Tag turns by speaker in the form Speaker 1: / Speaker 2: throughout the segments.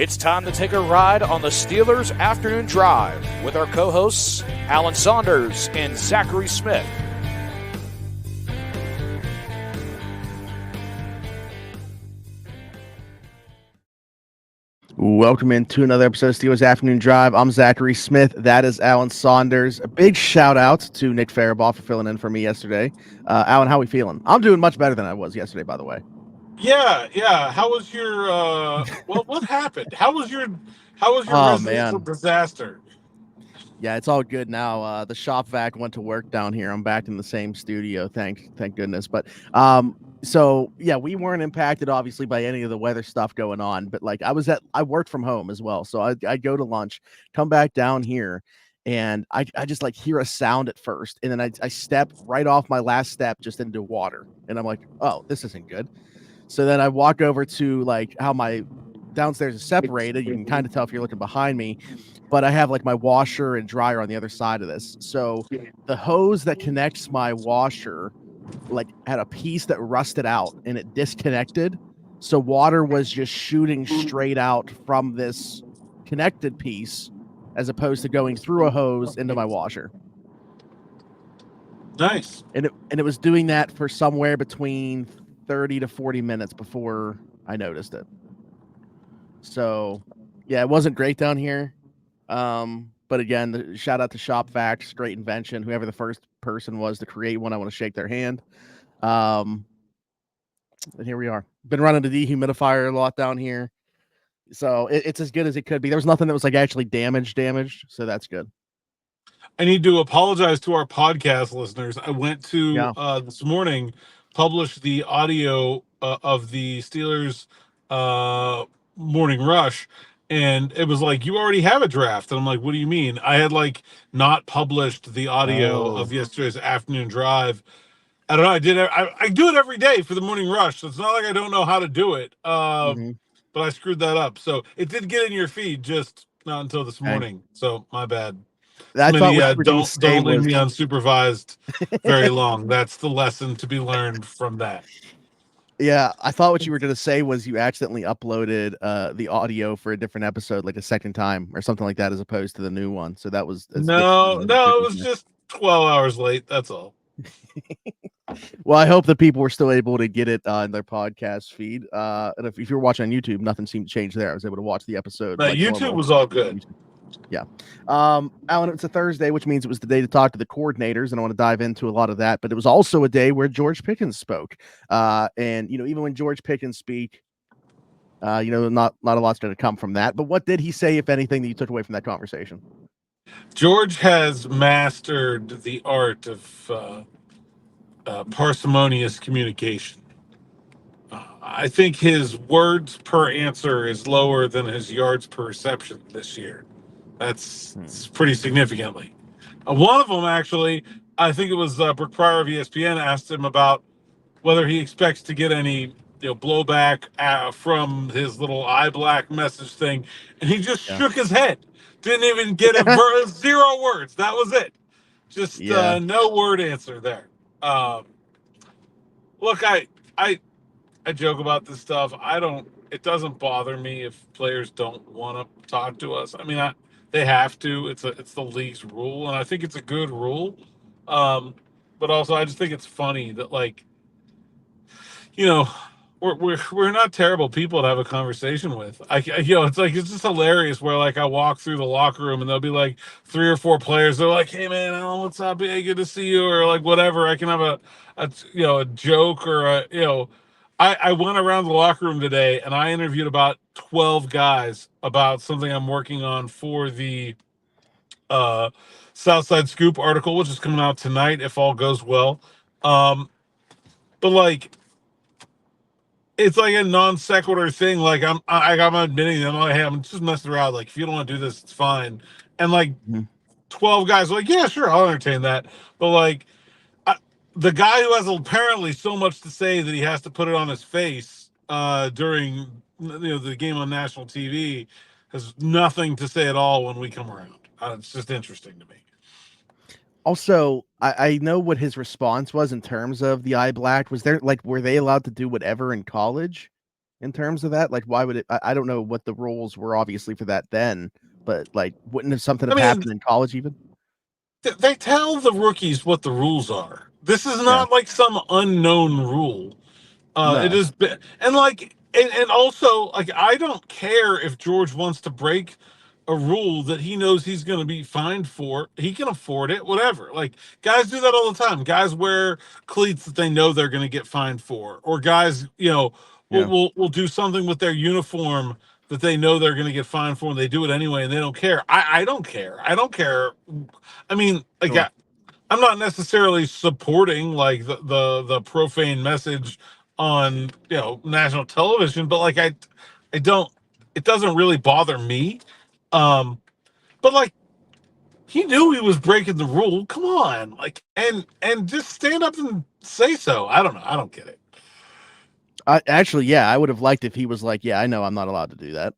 Speaker 1: It's time to take a ride on the Steelers Afternoon Drive with our co-hosts, Alan Saunders and Zachary Smith.
Speaker 2: Welcome into another episode of Steelers Afternoon Drive. I'm Zachary Smith. That is Alan Saunders. A big shout out to Nick Faribault for filling in for me yesterday. Alan, how are we feeling? I'm doing much better than I was yesterday, by the way.
Speaker 3: Yeah. How was your what happened? How was your residential disaster?
Speaker 2: Yeah, it's all good now. The shop vac went to work down here. I'm back in the same studio. Thank goodness. But so yeah, we weren't impacted obviously by any of the weather stuff going on. But like I worked from home as well. So I go to lunch, come back down here, and I just like hear a sound at first, and then I step right off my last step just into water. And I'm like, oh, this isn't good. So then I walk over to like how my downstairs is separated. You can kind of tell if you're looking behind me, but I have like my washer and dryer on the other side of this. So the hose that connects my washer like had a piece that rusted out and it disconnected. So water was just shooting straight out from this connected piece as opposed to going through a hose into my washer.
Speaker 3: Nice.
Speaker 2: And it was doing that for somewhere between 30 to 40 minutes before I noticed it. So yeah, it wasn't great down here. But again, shout out to Shop Vacs, great invention. Whoever the first person was to create one, I want to shake their hand. And here we are. Been running the dehumidifier a lot down here. So it's as good as it could be. There was nothing that was like actually damaged. So that's good.
Speaker 3: I need to apologize to our podcast listeners. I went to this morning publish the audio of the Steelers morning rush, and it was like, you already have a draft. And I'm like, what do you mean? I had like not published the audio of yesterday's afternoon drive. I don't know. I do it every day for the morning rush, so it's not like I don't know how to do it. But I screwed that up. So it did get in your feed, just not until this morning. So my bad. Don't leave me unsupervised very long. That's the lesson to be learned from that.
Speaker 2: Yeah, I thought what you were going to say was you accidentally uploaded the audio for a different episode, like a second time or something like that, as opposed to the new one. So that was
Speaker 3: no, it was just 12 hours late. That's all.
Speaker 2: Well, I hope the people were still able to get it in their podcast feed. And if you're watching on YouTube, nothing seemed to change there. I was able to watch the episode.
Speaker 3: Like YouTube was all good.
Speaker 2: Yeah. Alan, it's a Thursday, which means it was the day to talk to the coordinators, and I want to dive into a lot of that. But it was also a day where George Pickens spoke. And even when George Pickens speak, not a lot's going to come from that. But what did he say, if anything, that you took away from that conversation?
Speaker 3: George has mastered the art of parsimonious communication. I think his words per answer is lower than his yards per reception this year. That's pretty significantly. One of them, actually, I think it was Brooke Pryor of ESPN asked him about whether he expects to get any blowback from his little eye black message thing, and he just shook his head. Didn't even get zero words. That was it. Just no word answer there. Look, I joke about this stuff. It doesn't bother me if players don't want to talk to us. I mean, they have to. It's the league's rule, and I think it's a good rule. But also, I just think it's funny that we're not terrible people to have a conversation with. It's just hilarious where I walk through the locker room and there'll be like 3 or 4 players. They're like, "Hey man, Alan, what's up? Hey, good to see you," or like whatever. I can have a joke or I went around the locker room today and I interviewed about 12 guys about something I'm working on for the Southside Scoop article, which is coming out tonight if all goes well. But it's like a non sequitur thing. Like I'm admitting them. Like, hey, I'm just messing around. Like if you don't want to do this, it's fine. And 12 guys are like, yeah, sure, I'll entertain that. But the guy who has apparently so much to say that he has to put it on his face during the game on national TV has nothing to say at all when we come around. It's just interesting to me.
Speaker 2: Also, I know what his response was in terms of the eye black. Was there were they allowed to do whatever in college? in terms of that? Like, why would it? I don't know what the rules were obviously for that then, but like, wouldn't have something have happened in college even?
Speaker 3: They tell the rookies what the rules are. This is not like some unknown rule. It is, and like, and also, like, I don't care if George wants to break a rule that he knows he's going to be fined for. He can afford it, whatever. Like, guys do that all the time. Guys wear cleats that they know they're going to get fined for, or guys, will do something with their uniform that they know they're going to get fined for, and they do it anyway, and they don't care. I don't care. I don't care. I mean, like,
Speaker 2: Sure.
Speaker 3: I'm not necessarily supporting like the profane message on national television, but like I don't, it doesn't really bother me. But like, he knew he was breaking the rule. Come on, like, and just stand up and say so. I don't know. I don't get it.
Speaker 2: I would have liked if he was like, yeah, I know I'm not allowed to do that.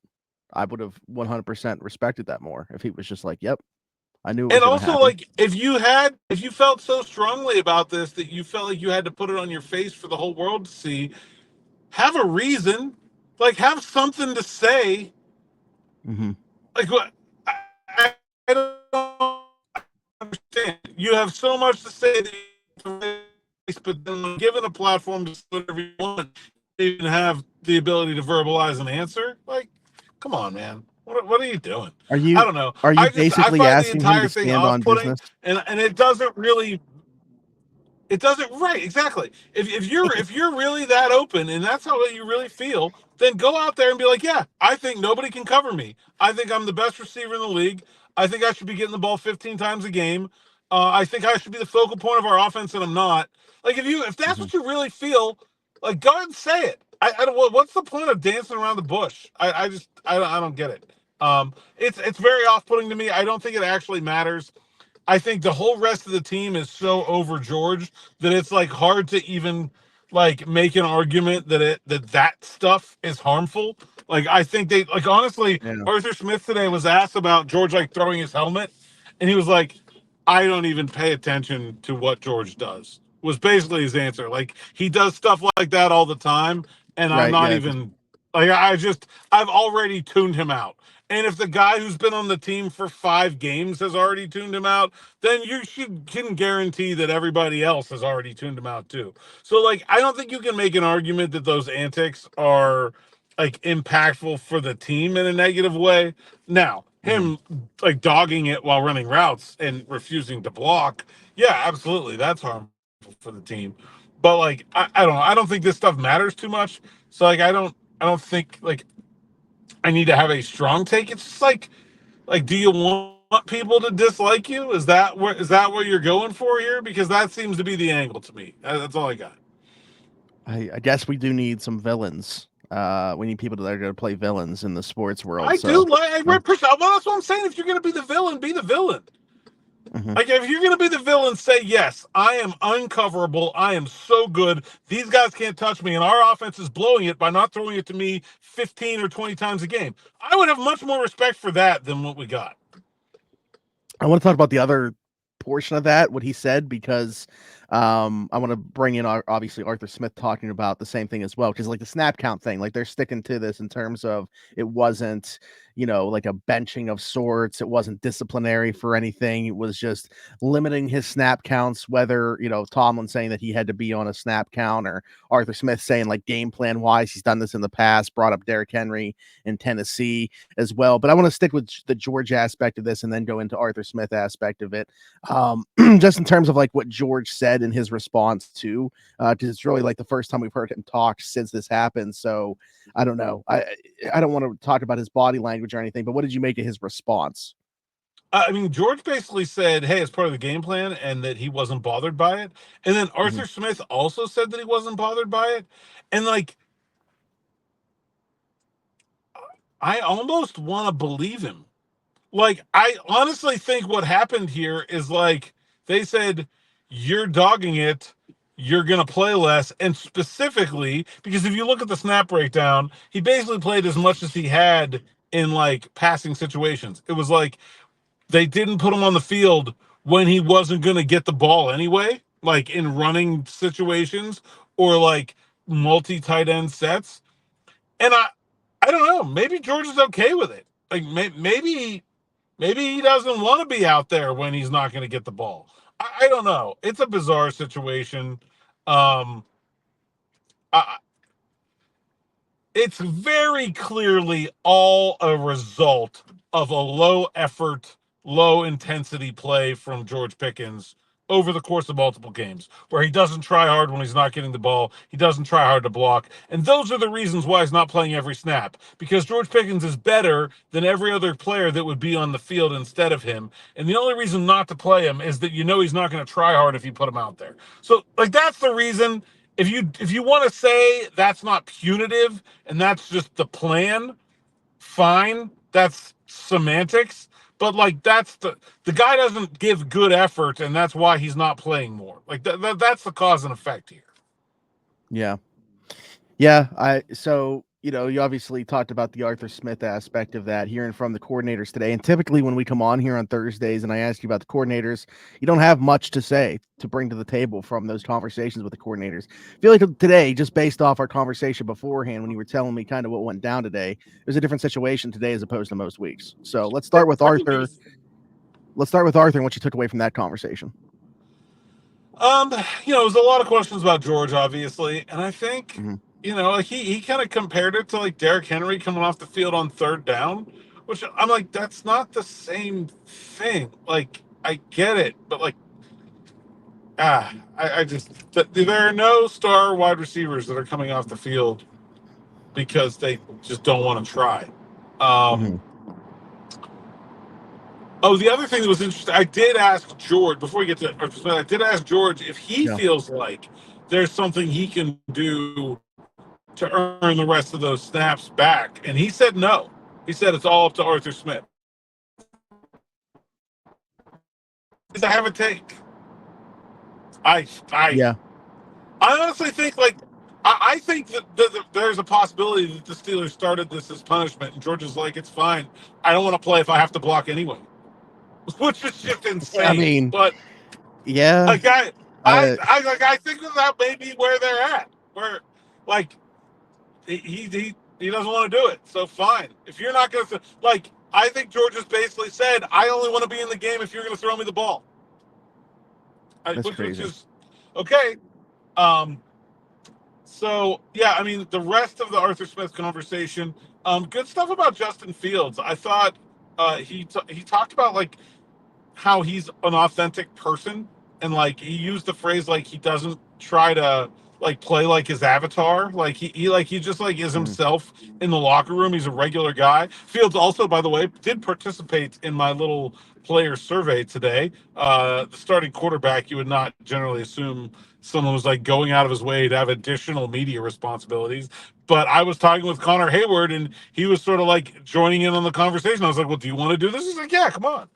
Speaker 2: I would have 100% respected that more if he was just like, yep, I knew it was
Speaker 3: And also,
Speaker 2: happen.
Speaker 3: like, if you felt so strongly about this that you felt like you had to put it on your face for the whole world to see, have a reason, like, have something to say.
Speaker 2: Mm-hmm.
Speaker 3: Like, what? I don't understand. You have so much to say, but then when given a platform to say whatever you want, you even have the ability to verbalize an answer. Like, come on, man. What are you doing?
Speaker 2: Are you?
Speaker 3: I don't know.
Speaker 2: Are you
Speaker 3: I
Speaker 2: basically
Speaker 3: find
Speaker 2: asking
Speaker 3: the entire
Speaker 2: him to
Speaker 3: thing
Speaker 2: stand on
Speaker 3: off-putting,
Speaker 2: business?
Speaker 3: and it doesn't really. It doesn't, right, exactly. If you're really that open and that's how you really feel, then go out there and be like, yeah, I think nobody can cover me. I think I'm the best receiver in the league. I think I should be getting the ball 15 times a game. I think I should be the focal point of our offense, and I'm not. Like, if that's what you really feel, like, go ahead and say it. I don't. What's the point of dancing around the bush? I don't get it. It's very off-putting to me. I don't think it actually matters. I think the whole rest of the team is so over George that it's like hard to even like make an argument that stuff is harmful. Like, I think they, like, honestly, Arthur Smith today was asked about George like throwing his helmet, and he was like, I don't even pay attention to what George does, was basically his answer. Like, he does stuff like that all the time, and I'm not even like, I've already tuned him out. And if the guy who's been on the team for 5 games has already tuned him out, then you can guarantee that everybody else has already tuned him out too. So, like, I don't think you can make an argument that those antics are like impactful for the team in a negative way. Now, him like dogging it while running routes and refusing to block, yeah, absolutely, that's harmful for the team. But like, I don't know. I don't think this stuff matters too much. So like, I don't think like I need to have a strong take. It's just like, do you want people to dislike you? Is that what you're going for here? Because that seems to be the angle to me. That's all I got.
Speaker 2: I guess we do need some villains. We need people that are going to play villains in the sports world.
Speaker 3: I do like. Well, that's what I'm saying. If you're going to be the villain, be the villain. Like, if you're going to be the villain, say, yes, I am uncoverable. I am so good. These guys can't touch me, and our offense is blowing it by not throwing it to me 15 or 20 times a game. I would have much more respect for that than what we got.
Speaker 2: I want to talk about the other portion of that, what he said, because I want to bring in obviously Arthur Smith talking about the same thing as well, because like the snap count thing, like they're sticking to this in terms of it wasn't, like a benching of sorts. It wasn't disciplinary for anything. It was just limiting his snap counts, whether, Tomlin saying that he had to be on a snap count, or Arthur Smith saying like game plan wise, he's done this in the past, brought up Derrick Henry in Tennessee as well. But I want to stick with the George aspect of this and then go into Arthur Smith aspect of it. Just in terms of like what George said in his response to, because it's really like the first time we've heard him talk since this happened. So I don't know. I don't want to talk about his body language or anything, but what did you make of his response?
Speaker 3: I mean, George basically said, hey, it's part of the game plan, and that he wasn't bothered by it. And then Arthur Smith also said that he wasn't bothered by it. And like, I almost want to believe him. Like, I honestly think what happened here is like, they said, you're dogging it, you're going to play less. And specifically, because if you look at the snap breakdown, he basically played as much as he had in like passing situations. It was like they didn't put him on the field when he wasn't going to get the ball anyway, like in running situations or like multi-tight end sets. And I don't know. Maybe George is okay with it. Like maybe he doesn't want to be out there when he's not going to get the ball. I don't know. It's a bizarre situation. I, it's very clearly all a result of a low effort, low intensity play from George Pickens over the course of multiple games, where he doesn't try hard when he's not getting the ball. He doesn't try hard to block. And those are the reasons why he's not playing every snap, because George Pickens is better than every other player that would be on the field instead of him. And the only reason not to play him is that he's not going to try hard if you put him out there. So, that's the reason. If you want to say that's not punitive and that's just the plan, fine. That's semantics. But that's the guy doesn't give good effort, and that's why he's not playing more. That's the cause and effect here.
Speaker 2: Yeah. So you obviously talked about the Arthur Smith aspect of that, hearing from the coordinators today. And typically when we come on here on Thursdays and I ask you about the coordinators, you don't have much to say to bring to the table from those conversations with the coordinators. I feel like today, just based off our conversation beforehand, when you were telling me kind of what went down today, there's a different situation today as opposed to most weeks. So let's start with Arthur. Let's start with Arthur and what you took away from that conversation.
Speaker 3: It was a lot of questions about George, obviously. And I think, he kind of compared it to Derrick Henry coming off the field on third down, which I'm like, that's not the same thing. I get it, but I just, there are no star wide receivers that are coming off the field because they just don't want to try. Oh, the other thing that was interesting, I did ask George, before we get to Arthur Smith, I did ask George if he feels like there's something he can do to earn the rest of those snaps back. And he said no. He said it's all up to Arthur Smith. I have a take. I honestly think I think that there's a possibility that the Steelers started this as punishment, and George is like, it's fine. I don't want to play if I have to block anyway. Which is just insane.
Speaker 2: I mean,
Speaker 3: but
Speaker 2: yeah,
Speaker 3: I think that may be where they're at. Where he doesn't want to do it. So fine. If you're not going to I think George has basically said, I only want to be in the game if you're going to throw me the ball.
Speaker 2: That's crazy.
Speaker 3: Which is okay. So yeah, I mean, the rest of the Arthur Smith conversation, good stuff about Justin Fields. I thought he talked about how he's an authentic person, and he used the phrase he doesn't try to play like his avatar. He just is himself in the locker room. He's a regular guy. Fields also, by the way, did participate in my little player survey today. The starting quarterback, you would not generally assume someone was going out of his way to have additional media responsibilities. But I was talking with Connor Hayward, and he was sort of joining in on the conversation. I was like, well, do you want to do this? He's like, yeah, come on.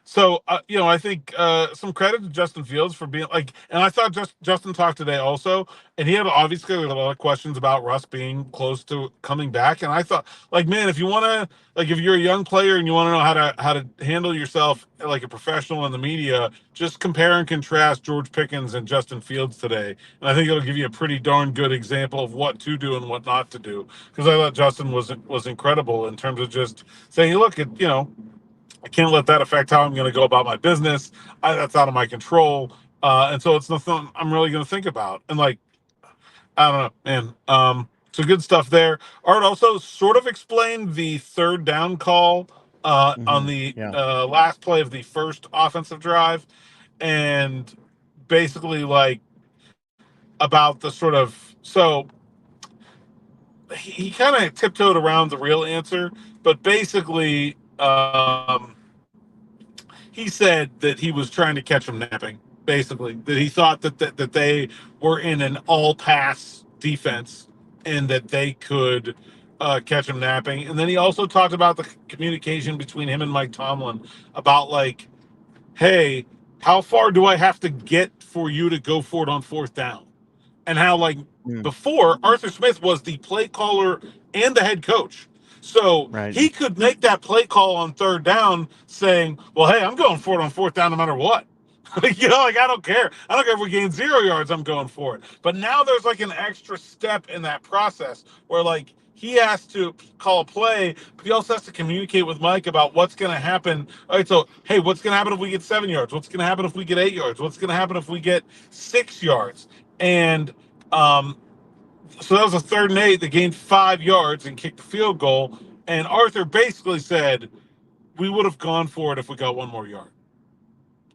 Speaker 3: So, I think some credit to Justin Fields for being and I thought Justin talked today also, and he had obviously a lot of questions about Russ being close to coming back. And I thought, man, if you want to, if you're a young player and you want to know how to handle yourself like a professional in the media, just compare and contrast George Pickens and Justin Fields today. And I think it'll give you a pretty darn good example of what to do and what not to do. Because I thought Justin was incredible in terms of just saying, look, I can't let that affect how I'm going to go about my business. That's out of my control. And so it's nothing I'm really going to think about. And I don't know, man. So good stuff there. Art also sort of explained the third down call on the last play of the first offensive drive. And basically about the sort of, so he kind of tiptoed around the real answer, but basically, he said that he was trying to catch them napping, basically, that he thought that they were in an all-pass defense and that they could catch him napping. And then he also talked about the communication between him and Mike Tomlin about hey, how far do I have to get for you to go for it on fourth down? And how before, Arthur Smith was the play caller and the head coach. So he could make that play call on third down saying, well, hey, I'm going for it on fourth down no matter what. Like, I don't care. I don't care if we gain 0 yards, I'm going for it. But now there's like an extra step in that process where like he has to call a play, but he also has to communicate with Mike about what's going to happen. All right, so, hey, what's going to happen if we get 7 yards? What's going to happen if we get 8 yards? What's going to happen if we get 6 yards? And so that was a 3rd and 8. They gained 5 yards and kicked the field goal. And Arthur basically said, we would have gone for it if we got 1 more yard.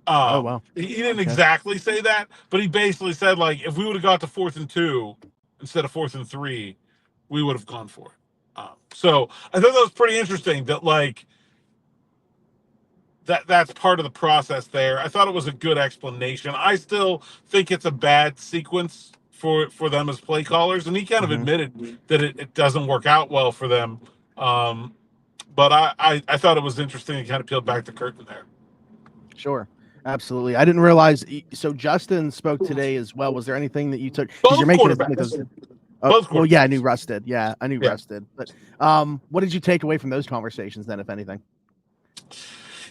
Speaker 2: Oh, wow.
Speaker 3: He didn't exactly say that, but he basically said, like, if we would have got to 4th and 2 instead of 4th and 3, we would have gone for it. So I thought that was pretty interesting that, like, that's part of the process there. I thought it was a good explanation. I still think it's a bad sequence for them as play callers, and he kind of admitted that it doesn't work out well for them. But I thought it was interesting. He kind of peeled back the curtain there.
Speaker 2: Sure. Absolutely. I didn't realize. So Justin spoke today as well. Was there anything that you took? Because you're making it. Well, yeah, I knew Russ did. Yeah, I knew Russ did. But what did you take away from those conversations then, if anything?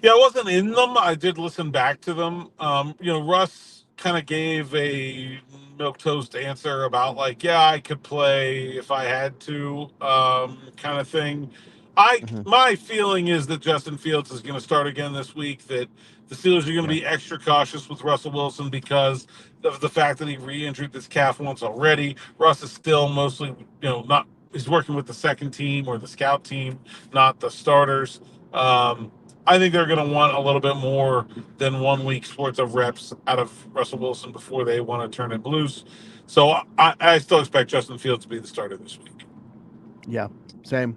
Speaker 3: Yeah, I wasn't in them. I did listen back to them. Russ kind of gave a milquetoast answer about like, yeah, I could play if I had to, kind of thing. My feeling is that Justin Fields is going to start again this week, that the Steelers are going to be extra cautious with Russell Wilson because of the fact that he re-injured this calf once already. Russ is still mostly, he's working with the second team or the scout team, not the starters. I think they're going to want a little bit more than 1 week's worth of reps out of Russell Wilson before they want to turn him loose. So I still expect Justin Fields to be the starter this week.
Speaker 2: Yeah, same.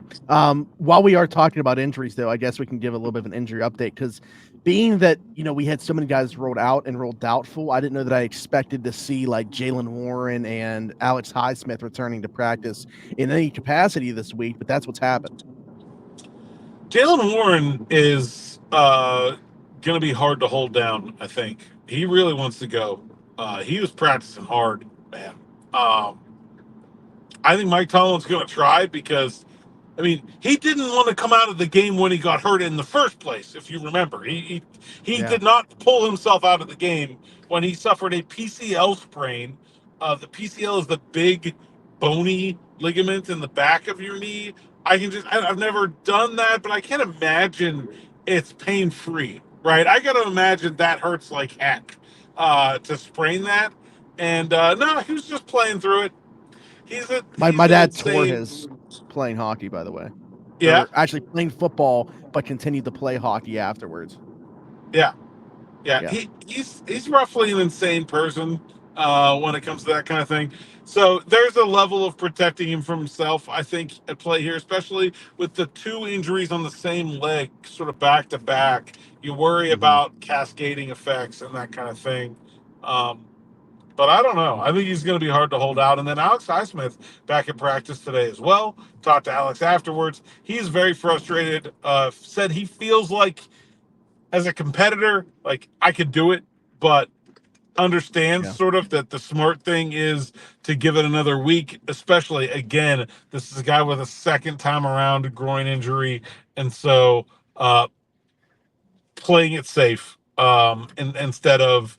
Speaker 2: While we are talking about injuries, though, I guess we can give a little bit of an injury update because being that, we had so many guys rolled out and rolled doubtful, I didn't know that I expected to see like Jaylen Warren and Alex Highsmith returning to practice in any capacity this week, but that's what's happened.
Speaker 3: Jaylen Warren is going to be hard to hold down, I think. He really wants to go. He was practicing hard, man. I think Mike Tomlin's going to try because, he didn't want to come out of the game when he got hurt in the first place, if you remember. He did not pull himself out of the game when he suffered a PCL sprain. The PCL is the big bony ligament in the back of your knee. I've never done that, but I can't imagine it's pain-free, right? I got to imagine that hurts like heck to sprain that. And no, he was just playing through it.
Speaker 2: My dad tore his playing hockey, by the way.
Speaker 3: Yeah.
Speaker 2: Or actually playing football, but continued to play hockey afterwards.
Speaker 3: Yeah. He's roughly an insane person when it comes to that kind of thing. So there's a level of protecting him from himself, I think, at play here, especially with the 2 injuries on the same leg, sort of back to back. You worry about cascading effects and that kind of thing. But I don't know. I think he's going to be hard to hold out. And then Alex Highsmith back in practice today as well. Talked to Alex afterwards. He's very frustrated. Said he feels like as a competitor, like I could do it, but understands sort of that the smart thing is to give it another week, especially, again, this is a guy with a second time around groin injury. And so playing it safe instead of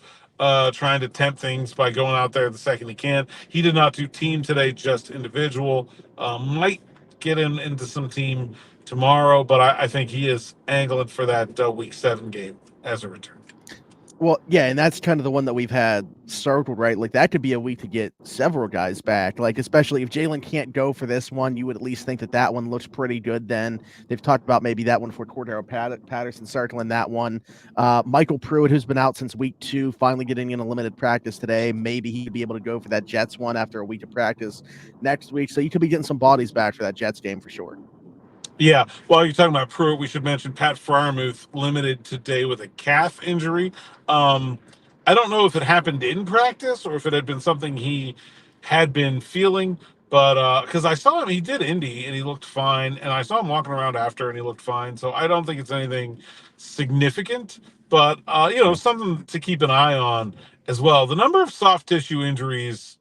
Speaker 3: trying to tempt things by going out there the second he can. He did not do team today, just individual. Might get him into some team tomorrow, but I think he is angling for that week 7 game as a return.
Speaker 2: Well, yeah, and that's kind of the one that we've had circled, right? Like that could be a week to get several guys back. Like especially if Jaylen can't go for this one, you would at least think that one looks pretty good. Then they've talked about maybe that one for Cordero Patterson circling that one. Michael Pruitt, who's been out since week 2, finally getting in a limited practice today. Maybe he'd be able to go for that Jets one after a week of practice next week. So you could be getting some bodies back for that Jets game for sure.
Speaker 3: Yeah, while you're talking about Pruitt, we should mention Pat Freiermuth limited today with a calf injury. I don't know if it happened in practice or if it had been something he had been feeling, but because I saw him, he did Indy and he looked fine, and I saw him walking around after and he looked fine. So I don't think it's anything significant, but something to keep an eye on as well. The number of soft tissue injuries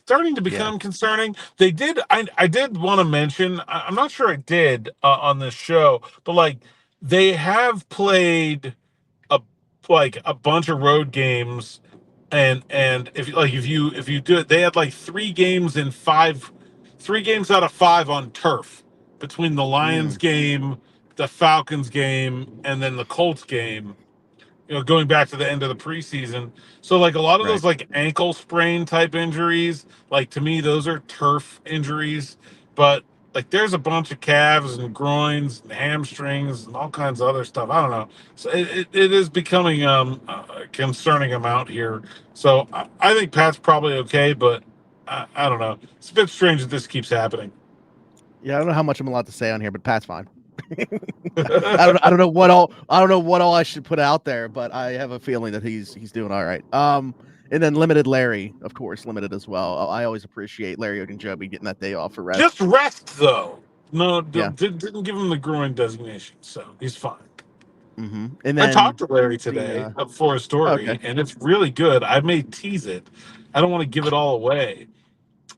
Speaker 3: starting to become concerning. They did. I did want to mention. I'm not sure I did on this show, but like they have played like a bunch of road games, and if you do it, they had like 3 games out of 5 on turf between the Lions game, the Falcons game, and then the Colts game. Going back to the end of the preseason. So like a lot of those like ankle sprain type injuries, like to me, those are turf injuries. But like there's a bunch of calves and groins and hamstrings and all kinds of other stuff. I don't know. So it is becoming a concerning amount here. So I think Pat's probably okay, but I don't know. It's a bit strange that this keeps happening.
Speaker 2: Yeah, I don't know how much I'm allowed to say on here, but Pat's fine. I don't know what all I should put out there, but I have a feeling that he's doing all right. And then limited Larry, of course, limited as well. I always appreciate Larry Ogunjobi getting that day off for rest.
Speaker 3: Just rest though. No, didn't give him the groin designation, so he's fine.
Speaker 2: Mm-hmm. And then
Speaker 3: I talked to Larry today for a story, and it's really good. I may tease it. I don't want to give it all away.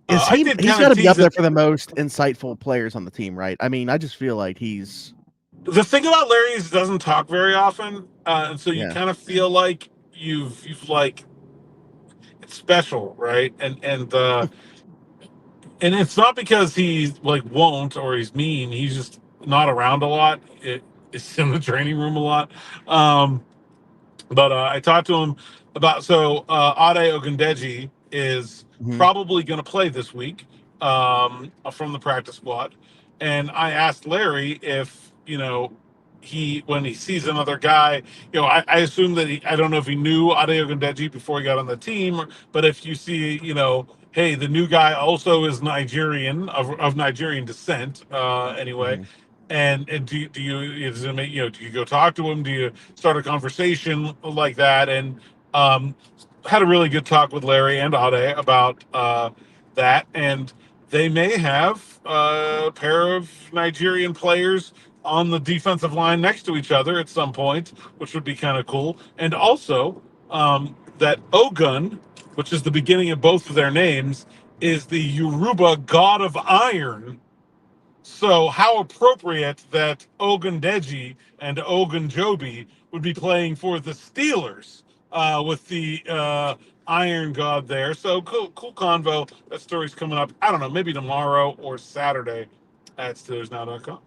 Speaker 2: He's got to be up there for the most insightful players on the team, right? I mean, I just feel like he's...
Speaker 3: The thing about Larry is he doesn't talk very often, and so you kind of feel like you've like it's special, right? And it's not because he's like won't or he's mean. He's just not around a lot. It's in the training room a lot. But I talked to him about Ade Ogundeji is probably going to play this week from the practice squad, and I asked Larry if when he sees another guy, I assume that I don't know if he knew Ade Ogundeji before he got on the team, but if you see, hey, the new guy also is Nigerian of Nigerian descent, anyway. Mm-hmm. And do you go talk to him? Do you start a conversation like that? And had a really good talk with Larry and Ade about that. And they may have a pair of Nigerian players on the defensive line next to each other at some point, which would be kind of cool. And also that Ogun, which is the beginning of both of their names, is the Yoruba god of iron. So how appropriate that Ogundeji and Ogunjobi would be playing for the Steelers with the Iron God there. So cool convo. That story's coming up, I don't know, maybe tomorrow or Saturday at SteelersNow.com.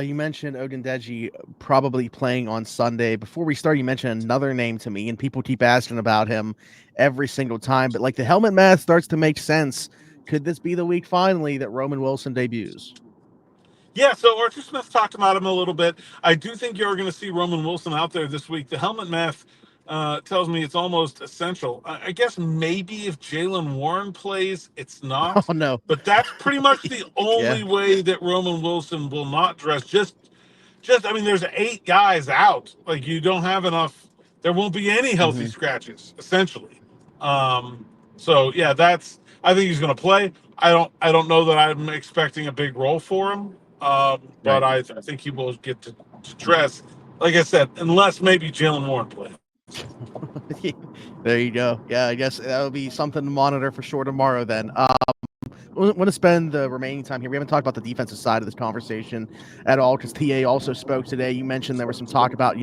Speaker 2: You mentioned Ogundeji probably playing on Sunday. Before we start, you mentioned another name to me, and people keep asking about him every single time. But like the helmet math starts to make sense. Could this be the week finally that Roman Wilson debuts?
Speaker 3: Yeah, so Arthur Smith talked about him a little bit. I do think you're going to see Roman Wilson out there this week. The helmet math tells me it's almost essential. I guess maybe if Jaylen Warren plays, it's not.
Speaker 2: Oh, no.
Speaker 3: But that's pretty much the only way that Roman Wilson will not dress. Just I mean, there's 8 guys out. Like, you don't have enough. There won't be any healthy scratches, essentially. So, yeah, I think he's going to play. I don't know that I'm expecting a big role for him. But I think he will get to dress, like I said, unless maybe Jaylen Warren plays.
Speaker 2: There you go. Yeah, I guess that'll be something to monitor for sure tomorrow then. I want to spend the remaining time here. We haven't talked about the defensive side of this conversation at all because TA also spoke today. You mentioned there was some talk about,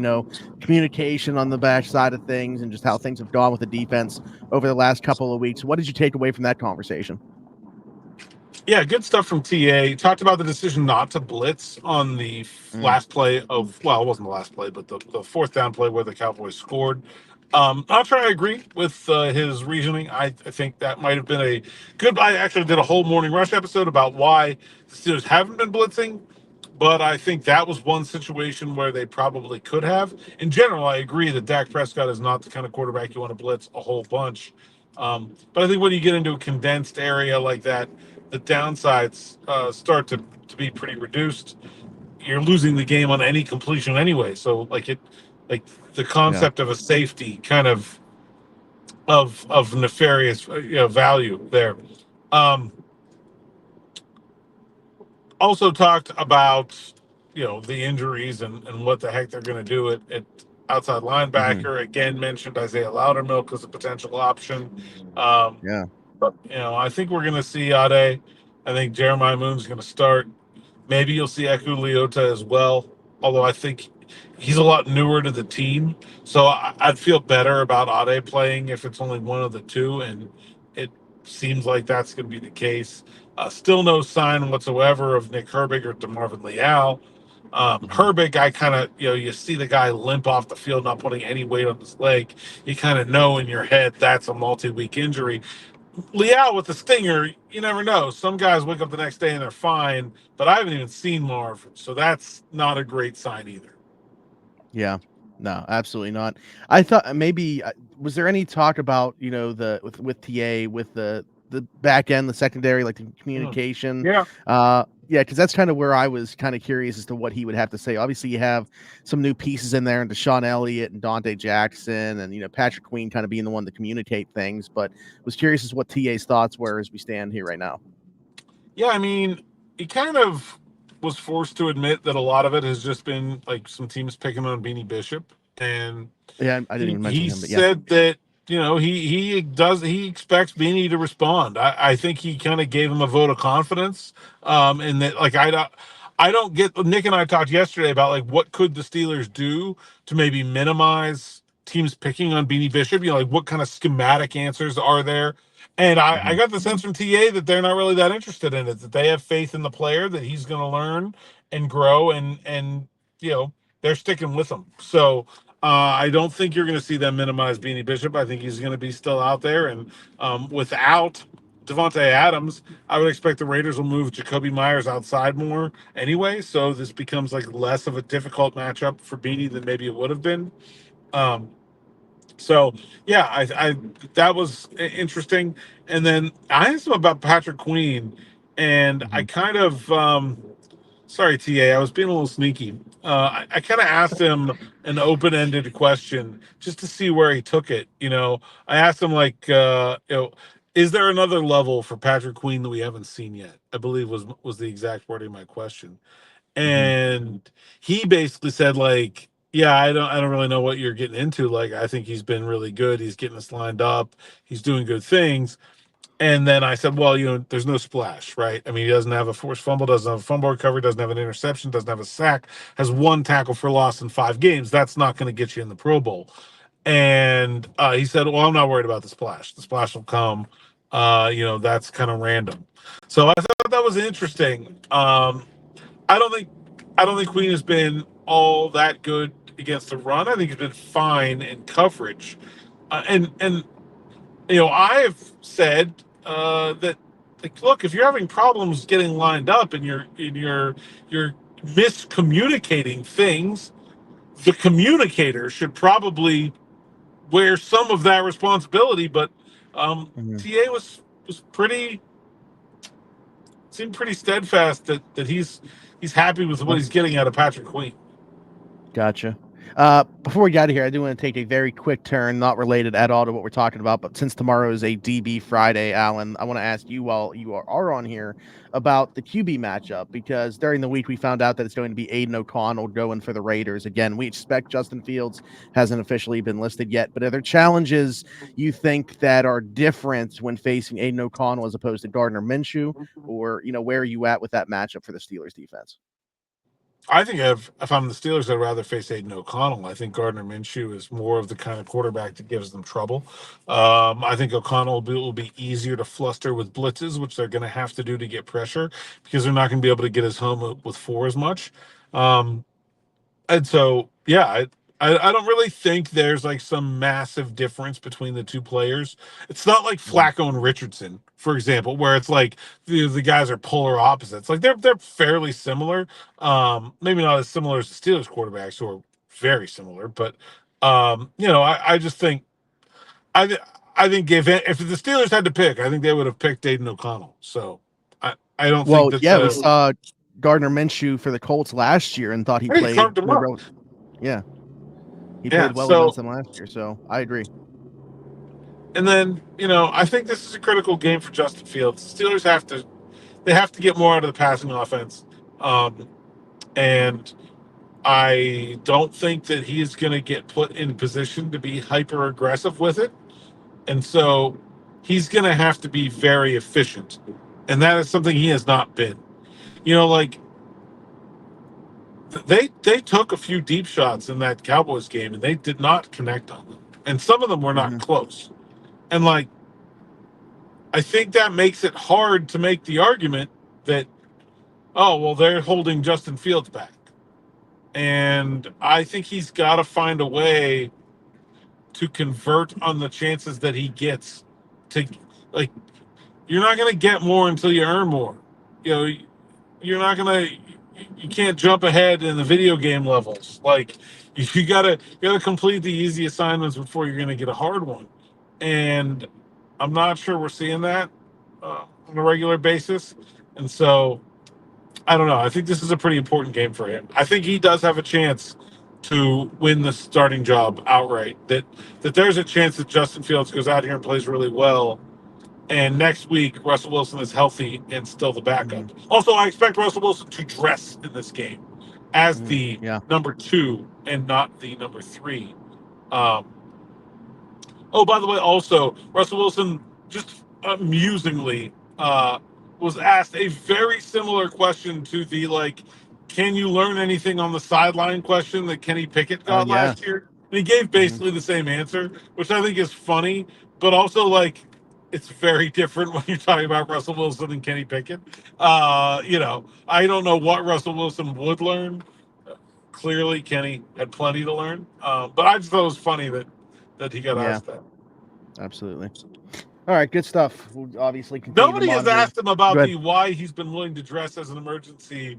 Speaker 2: communication on the back side of things and just how things have gone with the defense over the last couple of weeks. What did you take away from that conversation?
Speaker 3: Yeah, good stuff from TA. Talked about the decision not to blitz on the last play of, well, it wasn't the last play, but the 4th down play where the Cowboys scored. Not sure I agree with his reasoning. I think that might have been a good. I actually did a whole Morning Rush episode about why the Steelers haven't been blitzing, but I think that was one situation where they probably could have. In general, I agree that Dak Prescott is not the kind of quarterback you want to blitz a whole bunch. But I think when you get into a condensed area like that, the downsides start to be pretty reduced. You're losing the game on any completion anyway. So like the concept of a safety kind of nefarious value there. Also talked about the injuries and what the heck they're going to do at outside linebacker. Again, mentioned Isaiah Loudermilk as a potential option. But I think we're going to see Ade. I think Jeremiah Moon's going to start. Maybe you'll see Eku Leota as well. Although I think he's a lot newer to the team, so I'd feel better about Ade playing if it's only one of the two, and it seems like that's going to be the case. Still no sign whatsoever of Nick Herbig or DeMarvin Leal. Herbig, I kind of, you see the guy limp off the field, not putting any weight on his leg. You kind of know in your head that's a multi-week injury. Leal with the stinger, you never know. Some guys wake up the next day and they're fine, but I haven't even seen Marv, so that's not a great sign either.
Speaker 2: Yeah, no, absolutely not. I thought maybe was there any talk about the with TA with the back end, the secondary, like the communication?
Speaker 3: Yeah.
Speaker 2: Yeah, because that's kind of where I was kind of curious as to what he would have to say. Obviously, you have some new pieces in there, and Deshaun Elliott and Dante Jackson, and Patrick Queen kind of being the one to communicate things. But was curious as what TA's thoughts were as we stand here right now.
Speaker 3: Yeah, I mean, he kind of was forced to admit that a lot of it has just been like some teams picking on Beanie Bishop, and
Speaker 2: yeah, I didn't even mention him. But yeah,
Speaker 3: said that he expects Beanie to respond. I think he kind of gave him a vote of confidence, and that like I don't get. Nick and I talked yesterday about like what could the Steelers do to maybe minimize teams picking on Beanie Bishop. Like what kind of schematic answers are there? And I got the sense from TA that they're not really that interested in it, that they have faith in the player, that he's going to learn and grow, and they're sticking with him. So I don't think you're going to see them minimize Beanie Bishop. I think he's going to be still out there. And without Devontae Adams, I would expect the Raiders will move Jacoby Myers outside more anyway. So this becomes like less of a difficult matchup for Beanie than maybe it would have been. So yeah, I that was interesting. And then I asked him about Patrick Queen, and I kind of sorry, TA, I was being a little sneaky. I kind of asked him an open-ended question just to see where he took it. I asked him like, is there another level for Patrick Queen that we haven't seen yet? I believe was the exact wording of my question. And he basically said like, yeah, I don't really know what you're getting into. Like, I think he's been really good. He's getting us lined up. He's doing good things. And then I said, well, there's no splash, right? I mean, he doesn't have a forced fumble, doesn't have a fumble recovery, doesn't have an interception, doesn't have a sack, has one tackle for loss in 5 games. That's not going to get you in the Pro Bowl. And he said, well, I'm not worried about the splash. The splash will come. That's kind of random. So I thought that was interesting. I don't think Queen has been all that good against the run. I think he's been fine in coverage, and I've said that like, look, if you're having problems getting lined up and you're miscommunicating things, the communicator should probably wear some of that responsibility. But TA was seemed pretty steadfast that he's happy with what he's getting out of Patrick Queen.
Speaker 2: Gotcha. Before we get out of here, I do want to take a very quick turn, not related at all to what we're talking about, but since tomorrow is a DB Friday, Alan, I want to ask you while you are on here about the QB matchup, because during the week we found out that it's going to be Aiden O'Connell going for the Raiders. Again, we expect Justin Fields hasn't officially been listed yet, but are there challenges you think that are different when facing Aiden O'Connell as opposed to Gardner Minshew, or where are you at with that matchup for the Steelers defense?
Speaker 3: I think if I'm the Steelers, I'd rather face Aiden O'Connell. I think Gardner Minshew is more of the kind of quarterback that gives them trouble. I think O'Connell will be easier to fluster with blitzes, which they're going to have to do to get pressure because they're not going to be able to get his home with 4 as much. And so, yeah, I don't really think there's like some massive difference between the two players. It's not like Flacco and Richardson, for example, where it's like the guys are polar opposites. Like they're fairly similar. Maybe not as similar as the Steelers quarterbacks, who are very similar, but I just think I think if the Steelers had to pick, I think they would have picked Aiden O'Connell. So I don't think that.
Speaker 2: Yeah, we saw Gardner Minshew for the Colts last year and thought he played. Yeah. He played well against them last year, so I agree.
Speaker 3: And then, I think this is a critical game for Justin Fields. The Steelers have to get more out of the passing offense. And I don't think that he's going to get put in position to be hyper aggressive with it. And so he's going to have to be very efficient. And that is something he has not been. Like they took a few deep shots in that Cowboys game, and they did not connect on them, and some of them were not close. And like, I think that makes it hard to make the argument that, oh well, they're holding Justin Fields back, and I think he's got to find a way to convert on the chances that he gets. To like, you're not going to get more until you earn more. You know, you're not going to. You can't jump ahead in the video game levels. Like, you gotta complete the easy assignments before you're gonna get a hard one. And I'm not sure we're seeing that on a regular basis. And so I don't know. I think this is a pretty important game for him. I think he does have a chance to win the starting job outright. That there's a chance that Justin Fields goes out here and plays really well. And next week, Russell Wilson is healthy and still the backup. Also, I expect Russell Wilson to dress in this game as the number 2 and not the number 3. Oh, by the way, also, Russell Wilson, just amusingly, was asked a very similar question to the, like, can you learn anything on the sideline question that Kenny Pickett got last year? And he gave basically the same answer, which I think is funny, but also, like, it's very different when you're talking about Russell Wilson and Kenny Pickett. You know, I don't know what Russell Wilson would learn. Clearly, Kenny had plenty to learn. But I just thought it was funny that he got asked that.
Speaker 2: Absolutely. All right, good stuff. We'll obviously
Speaker 3: nobody has asked him about why he's been willing to dress as an emergency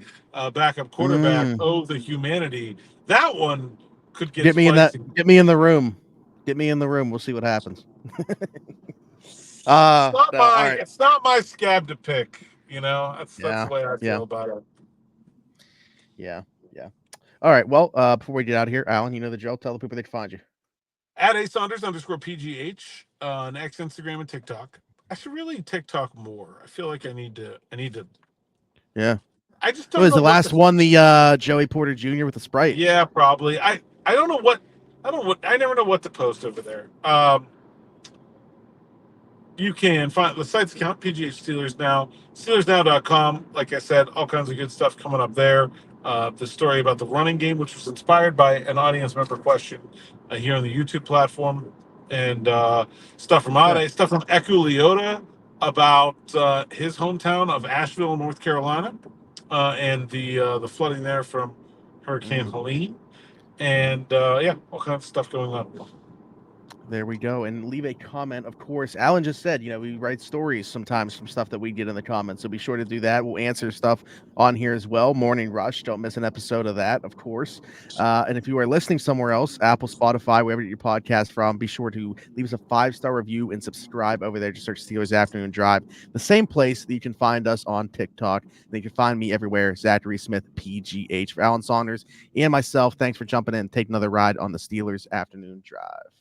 Speaker 3: backup quarterback. Oh, the humanity. That one could get
Speaker 2: me in that. Get me in the room. Get me in the room. We'll see what happens.
Speaker 3: It's not my scab to pick, you know. That's the way I feel about it.
Speaker 2: Yeah. All right. Well, before we get out of here, Alan, you know the drill. Tell the people they can find you
Speaker 3: at @Saunders_PGH on X, Instagram, and TikTok. I should really TikTok more. I feel like I need to.
Speaker 2: Yeah.
Speaker 3: I just don't.
Speaker 2: Was the last one the Joey Porter Jr. with the Sprite?
Speaker 3: Yeah, probably. I don't know what. I never know what to post over there. You can find the site's account, PGH Steelers Now, SteelersNow.com. Like I said, all kinds of good stuff coming up there. The story about the running game, which was inspired by an audience member question here on the YouTube platform, and stuff from Ade, stuff from Eku Leota about his hometown of Asheville, North Carolina, and the flooding there from Hurricane Helene, and all kinds of stuff going on.
Speaker 2: There we go. And leave a comment, of course. Alan just said, you know, we write stories sometimes from stuff that we get in the comments. So be sure to do that. We'll answer stuff on here as well. Morning Rush. Don't miss an episode of that, of course. And if you are listening somewhere else, Apple, Spotify, wherever you get your podcast from, be sure to leave us a 5-star review and subscribe over there. Just search Steelers Afternoon Drive. The same place that you can find us on TikTok. And you can find me everywhere, Zachary Smith, PGH. For Alan Saunders and myself, thanks for jumping in and taking another ride on the Steelers Afternoon Drive.